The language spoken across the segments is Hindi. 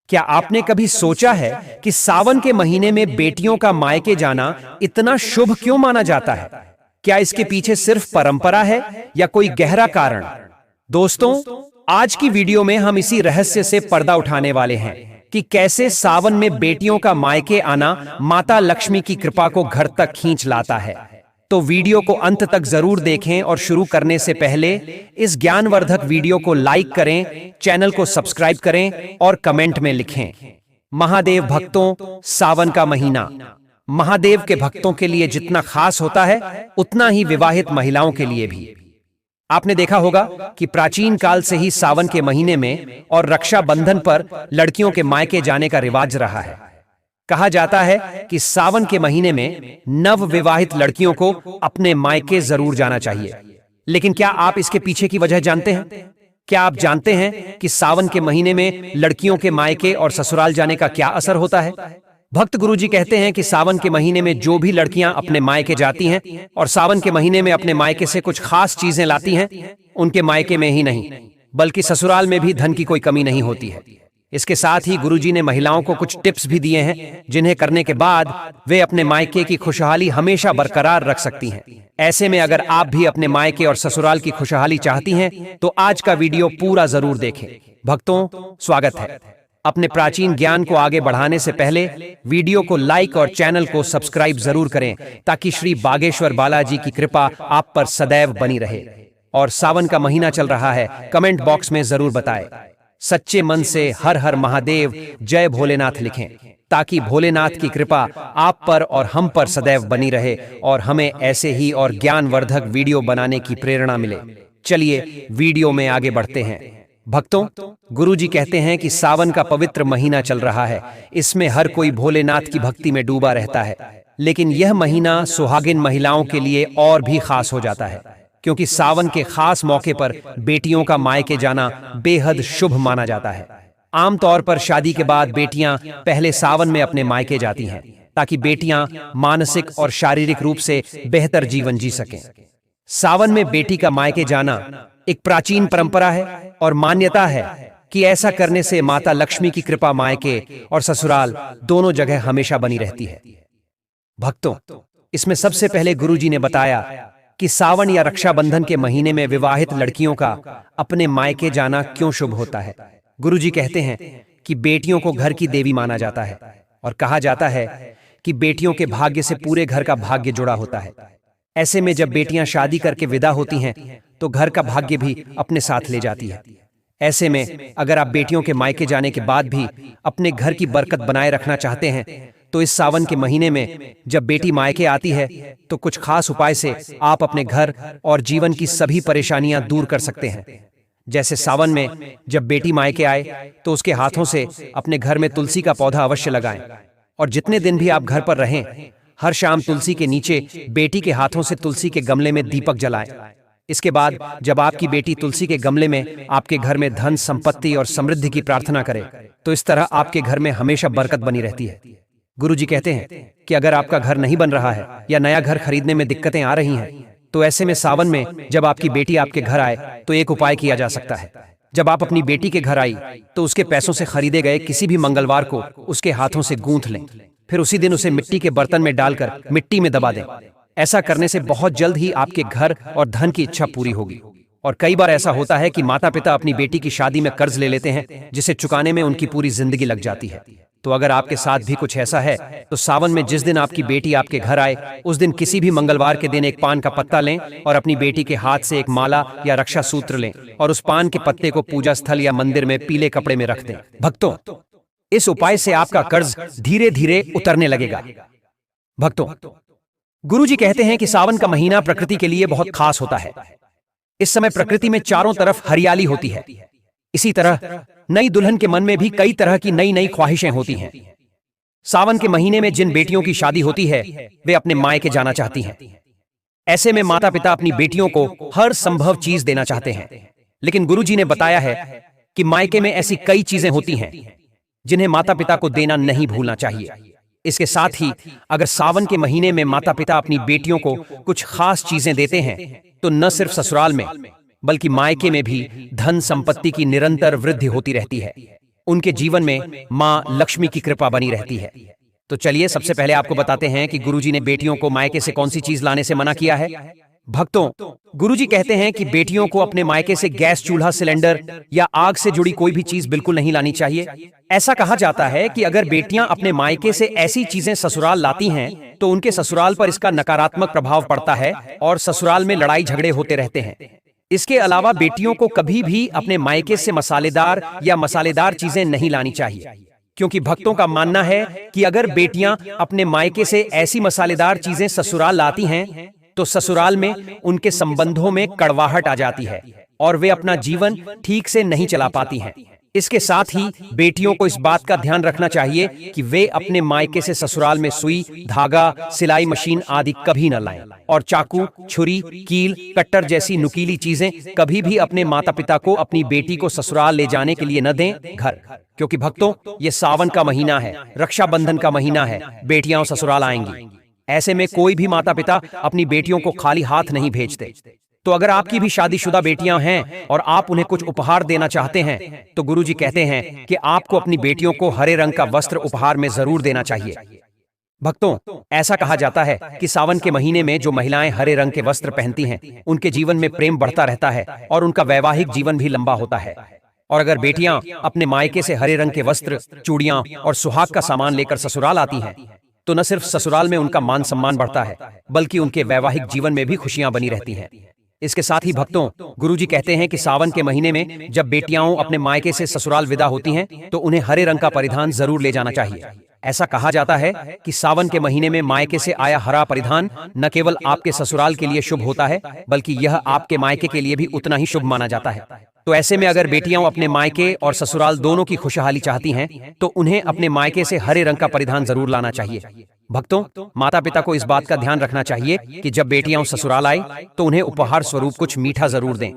क्या आपने कभी सोचा है कि सावन के महीने में बेटियों का मायके जाना इतना शुभ क्यों माना जाता है? क्या इसके पीछे सिर्फ परंपरा है या कोई गहरा कारण? दोस्तों, आज की वीडियो में हम इसी रहस्य से पर्दा उठाने वाले हैं कि कैसे सावन में बेटियों का मायके आना माता लक्ष्मी की कृपा को घर तक खींच लाता है। तो वीडियो को अंत तक जरूर देखें और शुरू करने से पहले इस ज्ञानवर्धक वीडियो को लाइक करें, चैनल को सब्सक्राइब करें और कमेंट में लिखें। महादेव भक्तों, सावन का महीना महादेव के भक्तों के लिए जितना खास होता है, उतना ही विवाहित महिलाओं के लिए भी। आपने देखा होगा कि प्राचीन काल से ही सावन के महीने में और रक्षाबंधन पर लड़कियों के मायके जाने का रिवाज रहा है। कहा जाता है कि सावन के महीने में नव विवाहित लड़कियों को अपने मायके जरूर जाना चाहिए। लेकिन क्या आप इसके पीछे की वजह जानते हैं? क्या आप जानते हैं कि सावन के महीने में लड़कियों के मायके और ससुराल जाने का क्या असर होता है? भक्त गुरुजी कहते हैं कि सावन के महीने में जो भी लड़कियां अपने मायके जाती हैं और सावन के महीने में अपने मायके से कुछ खास चीजें लाती हैं, उनके मायके में ही नहीं बल्कि ससुराल में भी धन की कोई कमी नहीं होती है। इसके साथ ही गुरुजी ने महिलाओं को कुछ टिप्स भी दिए हैं जिन्हें करने के बाद वे अपने मायके की खुशहाली हमेशा बरकरार रख सकती हैं। ऐसे में अगर आप भी अपने मायके और ससुराल की खुशहाली चाहती हैं तो आज का वीडियो पूरा जरूर देखें। भक्तों, स्वागत है। अपने प्राचीन ज्ञान को आगे बढ़ाने से पहले वीडियो को लाइक और चैनल को सब्सक्राइब जरूर करें ताकि श्री बागेश्वर बालाजी की कृपा आप पर सदैव बनी रहे। और सावन का महीना चल रहा है, कमेंट बॉक्स में जरूर बताएं। सच्चे मन से हर हर महादेव, जय भोलेनाथ लिखें ताकि भोलेनाथ की कृपा आप पर और हम पर सदैव बनी रहे और हमें ऐसे ही और ज्ञानवर्धक वीडियो बनाने की प्रेरणा मिले। चलिए वीडियो में आगे बढ़ते हैं। भक्तों, गुरुजी कहते हैं कि सावन का पवित्र महीना चल रहा है। इसमें हर कोई भोलेनाथ की भक्ति में डूबा रहता है। लेकिन यह महीना सुहागिन महिलाओं के लिए और भी खास हो जाता है, क्योंकि सावन के खास मौके पर बेटियों का मायके जाना बेहद शुभ माना जाता है। आमतौर पर शादी के बाद बेटियां पहले सावन में अपने मायके जाती हैं ताकि बेटियां मानसिक और शारीरिक रूप से बेहतर जीवन जी सकें। सावन में बेटी का मायके जाना एक प्राचीन परंपरा है और मान्यता है कि ऐसा करने से माता लक्ष्मी की कृपा मायके और ससुराल दोनों जगह हमेशा बनी रहती है। भक्तों, इसमें सबसे पहले गुरुजी ने बताया कि सावन या रक्षाबंधन के महीने में विवाहित लड़कियों का अपने मायके जाना क्यों शुभ होता है। गुरुजी कहते हैं कि बेटियों को घर की देवी माना जाता है और कहा जाता है कि बेटियों के भाग्य से पूरे घर का भाग्य जुड़ा होता है। ऐसे में जब बेटियां शादी करके विदा होती हैं तो घर का भाग्य भी अपने साथ ले जाती है। ऐसे में अगर आप बेटियों के मायके जाने के बाद भी अपने घर की बरकत बनाए रखना चाहते हैं तो इस सावन के महीने में जब बेटी मायके आती है तो कुछ खास उपाय से आप अपने घर और जीवन की सभी परेशानियां दूर कर सकते हैं। जैसे सावन में जब बेटी मायके आए तो उसके हाथों से अपने घर में तुलसी का पौधा अवश्य लगाएं और जितने दिन भी आप घर पर रहें, हर शाम तुलसी के नीचे बेटी के हाथों से तुलसी के गमले में दीपक जलाएं। इसके बाद जब आपकी बेटी तुलसी के गमले में आपके घर में धन, संपत्ति और समृद्धि की प्रार्थना करे तो इस तरह आपके घर में हमेशा बरकत बनी रहती है। गुरुजी कहते हैं कि अगर आपका घर नहीं बन रहा है या नया घर खरीदने में दिक्कतें आ रही हैं, तो ऐसे में सावन में जब आपकी बेटी आपके घर आए तो एक उपाय किया जा सकता है। जब आप अपनी बेटी के घर आई तो उसके पैसों से खरीदे गए किसी भी मंगलवार को उसके हाथों से गूंथ लें, फिर उसी दिन उसे मिट्टी के बर्तन में डालकर मिट्टी में दबा दें। ऐसा करने से बहुत जल्द ही आपके घर और धन की इच्छा पूरी होगी। और कई बार ऐसा होता है कि माता पिता अपनी बेटी की शादी में कर्ज ले लेते हैं जिसे चुकाने में उनकी पूरी जिंदगी लग जाती है। तो अगर आपके साथ भी कुछ ऐसा है तो सावन में जिस दिन आपकी बेटी आपके घर आए उस दिन किसी भी मंगलवार के दिन एक पान का पत्ता लें और अपनी बेटी के हाथ से एक माला या रक्षा सूत्र लें और उस पान के पत्ते को पूजा स्थल या मंदिर में पीले कपड़े में रख दें। भक्तों, इस उपाय से आपका कर्ज धीरे धीरे उतरने लगेगा। भक्तों, गुरुजी कहते हैं कि सावन का महीना प्रकृति के लिए बहुत खास होता है। इस समय प्रकृति में चारों तरफ हरियाली होती है। इसी तरह नई दुल्हन के मन में भी कई तरह की नई नई ख्वाहिशें होती हैं। सावन के महीने में जिन बेटियों की शादी होती है वे अपने मायके जाना चाहती हैं। ऐसे में माता पिता अपनी बेटियों को हर संभव चीज देना चाहते हैं, लेकिन गुरुजी ने बताया है कि मायके में ऐसी कई चीजें होती हैं जिन्हें माता पिता को देना नहीं भूलना चाहिए। इसके साथ ही अगर सावन के महीने में माता पिता अपनी बेटियों को कुछ खास चीजें देते हैं तो न सिर्फ ससुराल में बल्कि मायके में भी धन संपत्ति की निरंतर वृद्धि होती रहती है। उनके जीवन में माँ लक्ष्मी की कृपा बनी रहती है। तो चलिए सबसे पहले आपको बताते हैं कि गुरुजी ने बेटियों को मायके से कौन सी चीज लाने से मना किया है। भक्तों, गुरुजी कहते हैं कि बेटियों को अपने मायके से गैस चूल्हा, सिलेंडर या आग से जुड़ी कोई भी चीज बिल्कुल नहीं लानी चाहिए। ऐसा कहा जाता है कि अगर बेटियां अपने मायके से ऐसी चीजें ससुराल लाती हैं तो उनके ससुराल पर इसका नकारात्मक प्रभाव पड़ता है और ससुराल में लड़ाई झगड़े होते रहते हैं। इसके अलावा बेटियों को कभी भी अपने मायके से मसालेदार चीजें नहीं लानी चाहिए, क्योंकि भक्तों का मानना है कि अगर बेटियां अपने मायके से ऐसी मसालेदार चीजें ससुराल लाती हैं तो ससुराल में उनके संबंधों में कड़वाहट आ जाती है और वे अपना जीवन ठीक से नहीं चला पाती हैं। इसके साथ ही बेटियों को इस बात का ध्यान रखना चाहिए कि वे अपने मायके से ससुराल में सुई, धागा, सिलाई मशीन आदि कभी न लाएं और चाकू, छुरी, कील, कट्टर जैसी नुकीली चीजें कभी भी अपने माता पिता को अपनी बेटी को ससुराल ले जाने के लिए न दें घर। क्योंकि भक्तों, ये सावन का महीना है, रक्षाबंधन का महीना है, बेटियां ससुराल आएंगी। ऐसे में कोई भी माता पिता अपनी बेटियों को खाली हाथ नहीं भेजते। तो अगर आपकी भी शादीशुदा बेटियां हैं और आप उन्हें कुछ उपहार देना चाहते हैं तो गुरुजी कहते हैं कि आपको अपनी बेटियों को हरे रंग का वस्त्र उपहार में जरूर देना चाहिए। भक्तों, ऐसा कहा जाता है कि सावन के महीने में जो महिलाएं हरे रंग के वस्त्र पहनती हैं उनके जीवन में प्रेम बढ़ता रहता है और उनका वैवाहिक जीवन भी लंबा होता है। और अगर बेटियां अपने मायके से हरे रंग के वस्त्र, चूड़ियां और सुहाग का सामान लेकर ससुराल आती हैं तो न सिर्फ ससुराल में उनका मान सम्मान बढ़ता है बल्कि उनके वैवाहिक जीवन में भी खुशियां बनी रहती हैं। इसके साथ ही भक्तों, गुरुजी कहते हैं कि सावन के महीने में जब बेटियां अपने मायके से ससुराल विदा होती हैं तो उन्हें हरे रंग का परिधान जरूर ले जाना चाहिए। ऐसा कहा जाता है कि सावन के महीने में मायके से आया हरा परिधान न केवल आपके ससुराल के लिए शुभ होता है बल्कि यह आपके मायके के लिए भी उतना ही शुभ माना जाता है। तो ऐसे में अगर बेटियां अपने मायके और ससुराल दोनों की खुशहाली चाहती हैं तो उन्हें अपने मायके से हरे रंग का परिधान जरूर लाना चाहिए। भक्तों, माता पिता को इस बात का ध्यान रखना चाहिए कि जब बेटियां ससुराल आए तो उन्हें उपहार स्वरूप कुछ मीठा जरूर दें,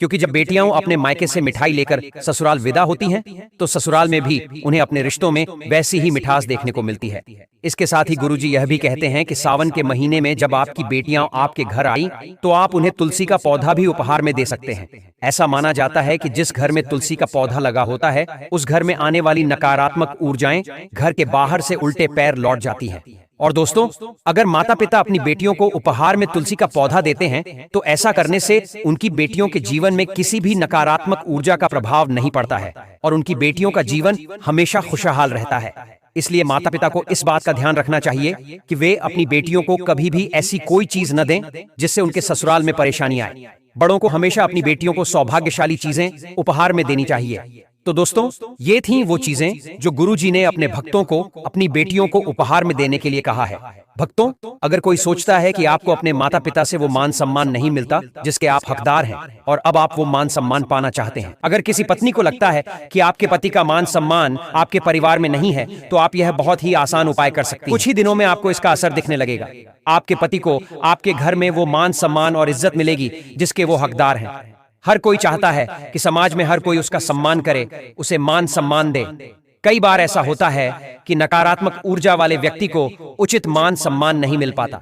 क्योंकि जब बेटियां अपने मायके से मिठाई लेकर ससुराल विदा होती हैं तो ससुराल में भी उन्हें अपने रिश्तों में वैसी ही मिठास देखने को मिलती है। इसके साथ ही गुरुजी यह भी कहते हैं कि सावन के महीने में जब आपकी बेटियां आपके घर आई तो आप उन्हें तुलसी का पौधा भी उपहार में दे सकते हैं। ऐसा माना जाता है कि जिस घर में तुलसी का पौधा लगा होता है उस घर में आने वाली नकारात्मक ऊर्जाएं घर के बाहर से उल्टे पैर लौट जाती हैं। और दोस्तों, अगर माता पिता अपनी बेटियों को उपहार में तुलसी का पौधा देते हैं तो ऐसा करने से उनकी बेटियों के जीवन में किसी भी नकारात्मक ऊर्जा का प्रभाव नहीं पड़ता है और उनकी बेटियों का जीवन हमेशा खुशहाल रहता है। इसलिए माता पिता को इस बात का ध्यान रखना चाहिए कि वे अपनी बेटियों को कभी भी ऐसी कोई चीज न दें जिससे उनके ससुराल में परेशानी आए। बड़ों को हमेशा अपनी बेटियों को सौभाग्यशाली चीजें उपहार में देनी चाहिए। तो दोस्तों, ये थीं वो चीजें जो गुरुजी ने अपने भक्तों को अपनी बेटियों को उपहार में देने के लिए कहा है। भक्तों, अगर कोई सोचता है कि आपको अपने माता पिता से वो मान सम्मान नहीं मिलता जिसके आप हकदार हैं और अब आप वो मान सम्मान पाना चाहते हैं, अगर किसी पत्नी को लगता है कि आपके पति का मान सम्मान आपके परिवार में नहीं है तो आप यह बहुत ही आसान उपाय कर सकते हैं। कुछ ही दिनों में आपको इसका असर दिखने लगेगा। आपके पति को आपके घर में वो मान सम्मान और इज्जत मिलेगी जिसके वो हकदार हैं। हर कोई चाहता है कि समाज में हर कोई उसका सम्मान करे, उसे मान सम्मान दे। कई बार ऐसा होता है कि नकारात्मक ऊर्जा वाले व्यक्ति को उचित मान सम्मान नहीं मिल पाता।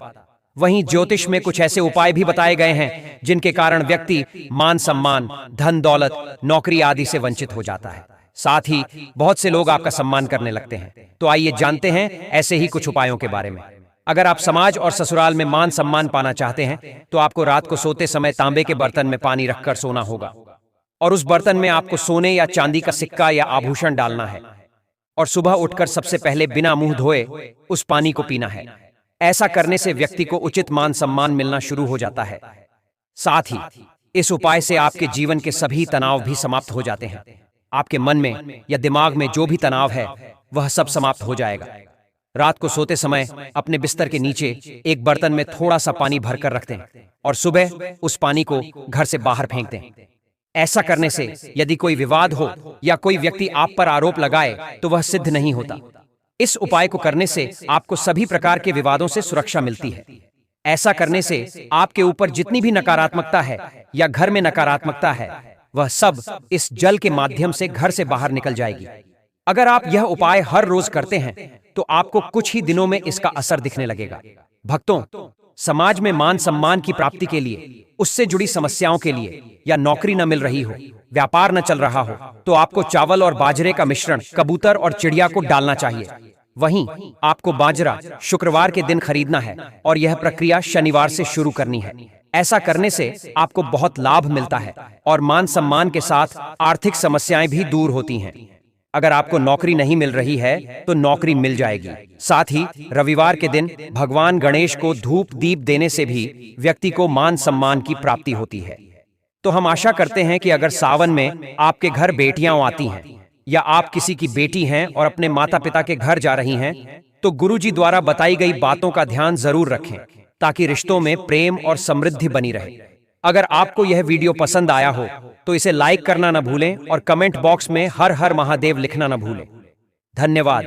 वहीं ज्योतिष में कुछ ऐसे उपाय भी बताए गए हैं जिनके कारण व्यक्ति मान सम्मान, धन दौलत, नौकरी आदि से वंचित हो जाता है। साथ ही बहुत से लोग आपका सम्मान करने लगते हैं। तो आइए जानते हैं ऐसे ही कुछ उपायों के बारे में। अगर आप समाज और ससुराल में मान सम्मान पाना चाहते हैं तो आपको रात को सोते समय तांबे के बर्तन में पानी रखकर सोना होगा और उस बर्तन में आपको सोने या चांदी का सिक्का या आभूषण डालना है और सुबह उठकर सबसे पहले बिना मुंह धोए उस पानी को पीना है। ऐसा करने से व्यक्ति को उचित मान सम्मान मिलना शुरू हो जाता है। साथ ही इस उपाय से आपके जीवन के सभी तनाव भी समाप्त हो जाते हैं। आपके मन में या दिमाग में जो भी तनाव है वह सब समाप्त हो जाएगा। रात को सोते समय अपने बिस्तर के नीचे एक बर्तन में थोड़ा सा पानी भरकर रख दें और सुबह उस पानी को घर से बाहर फेंक दें। ऐसा करने से यदि कोई विवाद हो या कोई व्यक्ति आप पर आरोप लगाए तो वह सिद्ध नहीं होता। इस उपाय को करने से आपको सभी प्रकार के विवादों से सुरक्षा मिलती है। ऐसा करने से आपके ऊपर जितनी भी नकारात्मकता है या घर में नकारात्मकता है वह सब इस जल के माध्यम से घर से बाहर निकल जाएगी। अगर आप यह उपाय हर रोज करते हैं तो आपको कुछ ही दिनों में इसका असर दिखने लगेगा। भक्तों, समाज में मान सम्मान की प्राप्ति के लिए उससे जुड़ी समस्याओं के लिए, या नौकरी न मिल रही हो, व्यापार न चल रहा हो, तो आपको चावल और बाजरे का मिश्रण कबूतर और चिड़िया को डालना चाहिए। वहीं आपको बाजरा शुक्रवार के दिन खरीदना है और यह प्रक्रिया शनिवार से शुरू करनी है। ऐसा करने से आपको बहुत लाभ मिलता है और मान सम्मान के साथ आर्थिक समस्याएं भी दूर होती हैं। अगर आपको नौकरी नहीं मिल रही है तो नौकरी मिल जाएगी। साथ ही रविवार के दिन भगवान गणेश को धूप दीप देने से भी व्यक्ति को मान सम्मान की प्राप्ति होती है। तो हम आशा करते हैं कि अगर सावन में आपके घर बेटियां आती हैं या आप किसी की बेटी हैं और अपने माता पिता के घर जा रही हैं, तो गुरुजी द्वारा बताई गई बातों का ध्यान जरूर रखें ताकि रिश्तों में प्रेम और समृद्धि बनी रहे। अगर आपको यह वीडियो पसंद आया हो तो इसे लाइक करना न भूलें और कमेंट बॉक्स में हर हर महादेव लिखना न भूलें। धन्यवाद।